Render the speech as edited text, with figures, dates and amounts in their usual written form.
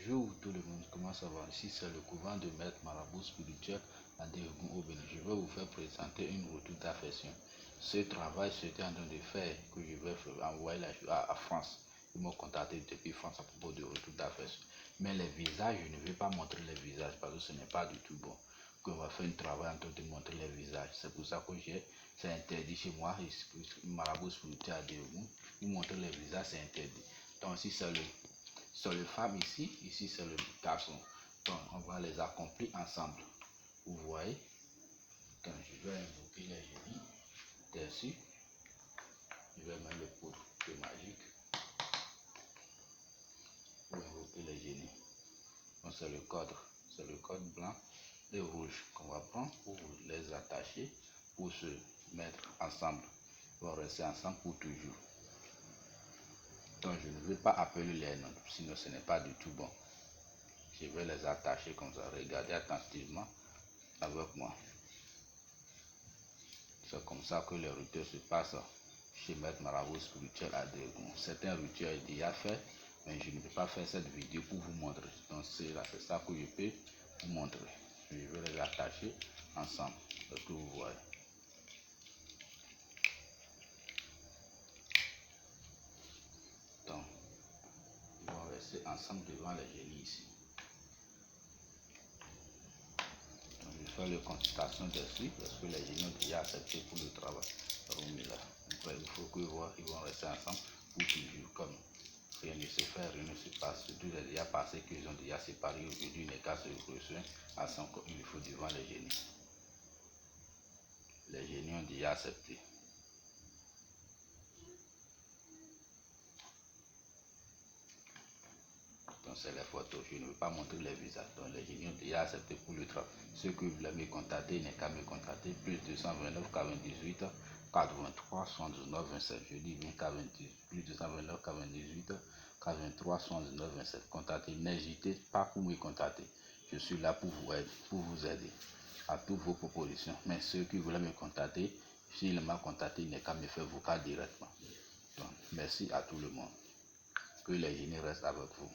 Bonjour tout le monde, comment ça va? Ici c'est le couvent de Maître Marabout Spirituel à Dégou au Bénin. Je vais vous faire présenter une retour d'affection. Ce travail c'était en train de faire que je vais envoyer à France. Ils m'ont contacté depuis France à propos de retour d'affection. Mais les visages, je ne vais pas montrer les visages parce que ce n'est pas du tout bon. Qu'on va faire un travail en train de montrer les visages. C'est pour ça que c'est interdit chez moi. Marabout Spirituel à Dégou. Ils montrent les visages, c'est interdit. Donc si c'est le femme ici c'est le garçon. Donc on va les accomplir ensemble. Vous voyez. Donc je vais invoquer les génies dessus. Je vais mettre le poudre de magique pour invoquer les génies. Donc c'est le code blanc et rouge qu'on va prendre pour les attacher, pour se mettre ensemble. Ils vont rester ensemble pour toujours. Donc je ne vais pas appeler les noms, sinon ce n'est pas du tout bon. Je vais les attacher comme ça. Regardez attentivement avec moi. C'est comme ça que les rituels se passent chez Maître Marabout Spirituel à Dégou. C'est un rituel déjà fait, mais je ne peux pas faire cette vidéo pour vous montrer. Donc c'est ça que je peux vous montrer. Je vais les attacher ensemble. C'est ce que vous voyez. Donc, ils vont rester ensemble devant les génies ici. Donc, je fais les consultations dessus parce que les génies ont déjà accepté pour le travail. Donc, il faut que ils vont rester ensemble pour toujours comme rien ne se fait, rien ne se passe. Tout est déjà passé qu'ils ont déjà séparé. Aujourd'hui, il n'est qu'à se rejoindre ensemble comme il faut devant les génies. Les génies ont déjà accepté. Donc c'est les photos, je ne veux pas montrer les visages. Donc les génies ont déjà accepté pour le travail. Ceux que vous voulez me contacter, n'est qu'à me contacter. Plus 229 98 83 79 27. Je dis bien 98. Plus 229 98 83 79 27. Contactez, n'hésitez pas pour me contacter. Je suis là pour vous aider à toutes vos propositions. Mais ceux qui voulaient me contacter, s'ils m'ont contacté, n'est qu'à me faire vocal directement. Donc merci à tout le monde. Que les génies restent avec vous.